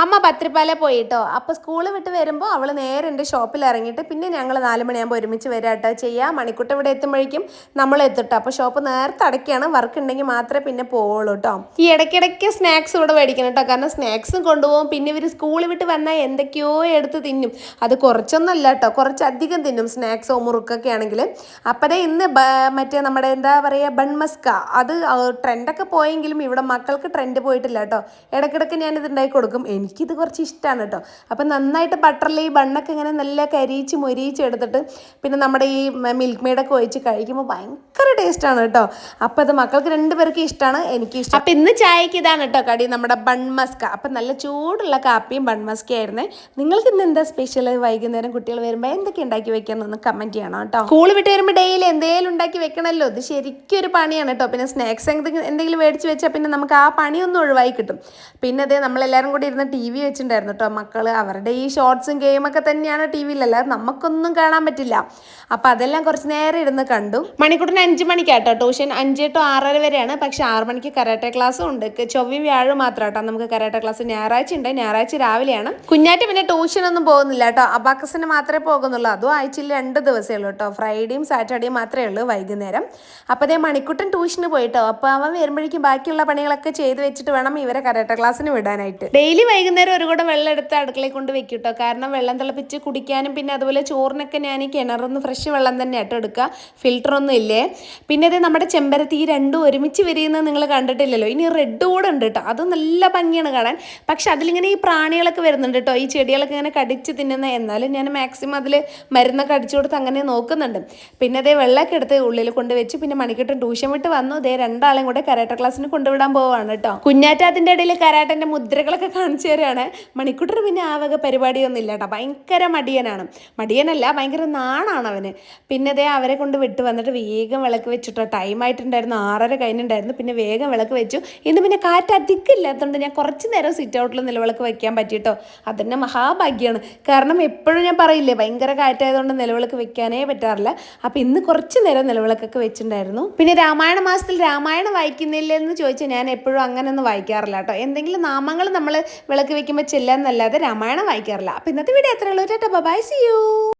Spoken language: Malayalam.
അമ്മ പത്രിപ്പാല പോയിട്ടോ. അപ്പോൾ സ്കൂൾ വിട്ട് വരുമ്പോൾ അവൾ നേരെ എൻ്റെ ഷോപ്പിൽ ഇറങ്ങിയിട്ട് പിന്നെ ഞങ്ങൾ 4 മണിയാകുമ്പോൾ ഒരുമിച്ച് വരാട്ടോ ചെയ്യുക. മണിക്കുട്ട ഇവിടെ എത്തുമ്പോഴേക്കും നമ്മൾ എത്തിട്ടോ. അപ്പോൾ ഷോപ്പ് നേരത്തെ അടയ്ക്കുകയാണ്. വർക്ക് ഉണ്ടെങ്കിൽ മാത്രമേ പിന്നെ പോവുള്ളൂ കേട്ടോ. ഈ ഇടയ്ക്കിടയ്ക്ക് സ്നാക്സ് ഇവിടെ മേടിക്കണം കേട്ടോ. കാരണം സ്നാക്സും കൊണ്ടുപോകും. പിന്നെ ഇവർ സ്കൂൾ വിട്ട് വന്നാൽ എന്തൊക്കെയോ എടുത്ത് തിന്നും. അത് കുറച്ചൊന്നുമല്ല കേട്ടോ, കുറച്ചധികം തിന്നും സ്നാക്സോ മുറുക്കൊക്കെ ആണെങ്കിൽ. അപ്പോഴേ ഇന്ന് മറ്റേ നമ്മുടെ എന്താ പറയുക ബൺമസ്ക അത് ട്രെൻഡൊക്കെ പോയെങ്കിലും ഇവിടെ മക്കൾക്ക് ട്രെൻഡ് പോയിട്ടില്ല കേട്ടോ. ഇടയ്ക്കിടയ്ക്ക് ഞാനിത് ഉണ്ടാക്കി കൊടുക്കും. എനിക്കിത് കുറച്ച് ഇഷ്ടമാണ് കേട്ടോ. അപ്പം നന്നായിട്ട് ബട്ടറിൽ ഈ ബണ്ണൊക്കെ ഇങ്ങനെ നല്ല കരിയിച്ച് മൊരിയിച്ച് എടുത്തിട്ട് പിന്നെ നമ്മുടെ ഈ മിൽക്ക് മെയ്ഡൊക്കെ ഒഴിച്ച് കഴിക്കുമ്പോൾ ഭയങ്കര ടേസ്റ്റാണ് കേട്ടോ. അപ്പോൾ അത് മക്കൾക്ക് 2 പേർക്ക് ഇഷ്ടമാണ്, എനിക്ക് ഇഷ്ടം. അപ്പം ഇന്ന് ചായക്ക് ഇതാണ് കേട്ടോ കടി, നമ്മുടെ ബൺമസ്ക. അപ്പം നല്ല ചൂടുള്ള കാപ്പിയും ബൺമസ്കയായിരുന്നേ. നിങ്ങൾക്ക് ഇന്ന് എന്താ സ്പെഷ്യൽ? വൈകുന്നേരം കുട്ടികൾ വരുമ്പോൾ എന്തൊക്കെ ഉണ്ടാക്കി വെക്കാമെന്നൊന്ന് കമൻറ്റ് ചെയ്യണം കേട്ടോ. സ്കൂൾ വിട്ട് വരുമ്പോൾ ഡെയിലി എന്തെങ്കിലും ഉണ്ടാക്കി വെക്കണമല്ലോ. ഇത് ശരിക്കും ഒരു പണിയാണ് കേട്ടോ. പിന്നെ സ്നാക്സ് എന്തെങ്കിലും മേടിച്ച് വെച്ചാൽ പിന്നെ നമുക്ക് ആ പണിയൊന്നും ഒഴിവായി കിട്ടും. പിന്നെ അതേ നമ്മളെല്ലാവരും കൂടി ഇരുന്ന് TV വെച്ചിട്ടുണ്ടായിരുന്നു കേട്ടോ. മക്കൾ അവരുടെ ഈ ഷോർട്സും ഗെയിമൊക്കെ തന്നെയാണ് TV-യിൽ, നമുക്കൊന്നും കാണാൻ പറ്റില്ല. അപ്പം അതെല്ലാം കുറച്ച് നേരം ഇരുന്ന് കണ്ടു. മണിക്കൂറിന് 5 മണിക്കാട്ടോ ട്യൂഷൻ. 5 to 6:30 വരെയാണ്. പക്ഷേ 6 മണിക്ക് കരാട്ടെ ക്ലാസ്സും ഉണ്ട്. ചൊവ്വ വ്യാഴം മാത്രം കേട്ടോ നമുക്ക് കരാട്ടെ ക്ലാസ്. ഞായറാഴ്ച ഉണ്ട്, ഞായറാഴ്ച രാവിലെയാണ്. കുഞ്ഞാറ്റ് പിന്നെ ട്യൂഷനൊന്നും പോകുന്നില്ല കേട്ടോ. അബാക്കസിന് മാത്രമേ പോകുന്നുള്ളൂ. അതും ആഴ്ചയിൽ 2 ദിവസമേ ഉള്ളൂ കേട്ടോ. ഫ്രൈഡേയും സാറ്റർഡേയും മാത്രമേ ഉള്ളൂ വൈകുന്നേരം. അപ്പോൾ അതേ മണിക്കൂട്ടൻ ട്യൂഷന് പോയിട്ടോ. അപ്പോൾ അവൻ വരുമ്പോഴേക്കും ബാക്കിയുള്ള പണികളൊക്കെ ചെയ്ത് വെച്ചിട്ട് വേണം ഇവരെ കരാട്ടെ ക്ലാസ്സിന് വിടാനായിട്ട്. ഡെയിലി വൈകുന്നേരം ഒരു കൂടെ വെള്ളം എടുത്ത് അടുക്കളയിൽ കൊണ്ട് വെക്കും കേട്ടോ. കാരണം വെള്ളം തിളപ്പിച്ച് കുടിക്കാനും പിന്നെ അതുപോലെ ചോറിനൊക്കെ ഞാൻ ഈ കിണറിന്ന് ഫ്രഷ് വെള്ളം തന്നെ ആട്ടോ എടുക്കുക, ഫിൽറ്ററൊന്നും ഇല്ലേ. പിന്നെ അത് നമ്മുടെ ചെമ്പരത്തി ഈ 2 ഒരുമിച്ച് വിരിയുന്നത് നിങ്ങൾ കണ്ടിട്ടില്ലല്ലോ. ഇനി റെഡ് കൂടെ ഉണ്ട് കേട്ടോ. അത് നല്ല ഭംഗിയാണ് കാണാൻ. പക്ഷെ അതിലിങ്ങനെ ഈ പ്രാണികളൊക്കെ വരുന്നുണ്ട് കേട്ടോ. ഈ ചെടികളൊക്കെ ഇങ്ങനെ കടിച്ച് തിന്നുന്ന. എന്നാലും ഞാൻ മാക്സിമം അതിൽ മരുന്നൊക്കെ അടിച്ചു കൊടുത്ത് അങ്ങനെ നോക്കുന്നുണ്ട്. പിന്നെ അതേ വെള്ളമൊക്കെ എടുത്ത് ഉള്ളിൽ കൊണ്ടുവച്ച് പിന്നെ മണിക്കിട്ടും ട്യൂഷൻ വിട്ട് വന്നു. അതേ 2 ആളെയും കൂടെ കരാട്ടെ ക്ലാസ്സിന് കൊണ്ടുവിടാൻ പോവാണ് കേട്ടോ. കുഞ്ഞാറ്റ അതിൻ്റെ ഇടയിൽ കരാട്ടൻ്റെ മുദ്രകളൊക്കെ കാണിച്ചു തരാണ്. മണിക്കൂട്ടർ പിന്നെ ആ വക പരിപാടിയൊന്നും ഇല്ല കേട്ടോ. ഭയങ്കര മടിയനാണ്. മടിയനല്ല, ഭയങ്കര നാണാണ് അവന്. പിന്നെ അതേ അവരെ കൊണ്ട് വിട്ട് വന്നിട്ട് വേഗം വിളക്ക് വെച്ചിട്ടോ. ടൈം ആയിട്ടുണ്ടായിരുന്നു, 6:30 കഴിഞ്ഞിട്ടുണ്ടായിരുന്നു. പിന്നെ വേഗം വിളക്ക് വെച്ചു. ഇന്ന് പിന്നെ കാറ്റ് അധികം ഇല്ലാത്തതുകൊണ്ട് ഞാൻ കുറച്ച് നേരം സിറ്റ് ഔട്ടിൽ നിലവിളക്ക് വെക്കാൻ പറ്റിയിട്ടോ. അതന്നെ മഹാഭാഗ്യമാണ്. കാരണം എപ്പോഴും ഞാൻ പറയില്ലേ ഭയങ്കര കാറ്റായതുകൊണ്ട് നിലവിളക്ക് വെക്കാനേ പറ്റാറില്ല. അപ്പം ഇന്ന് കുറച്ച് നേരം നിലവിളക്കൊക്കെ വെച്ചിട്ടുണ്ടായിരുന്നു. പിന്നെ രാമായണ മാസത്തിൽ രാമായണം വായിക്കുന്നില്ലെന്ന് ചോദിച്ചാൽ ഞാൻ എപ്പോഴും അങ്ങനെയൊന്നും വായിക്കാറില്ല കേട്ടോ. എന്തെങ്കിലും നാമങ്ങൾ നമ്മൾ വിളക്ക് വെക്കുമ്പോൾ ചെല്ലാന്നല്ലാതെ രാമായണം വായിക്കാറില്ല. അപ്പം ഇന്നത്തെ വീഡിയോ അത്രയുള്ളൂ. Tata bye, see U.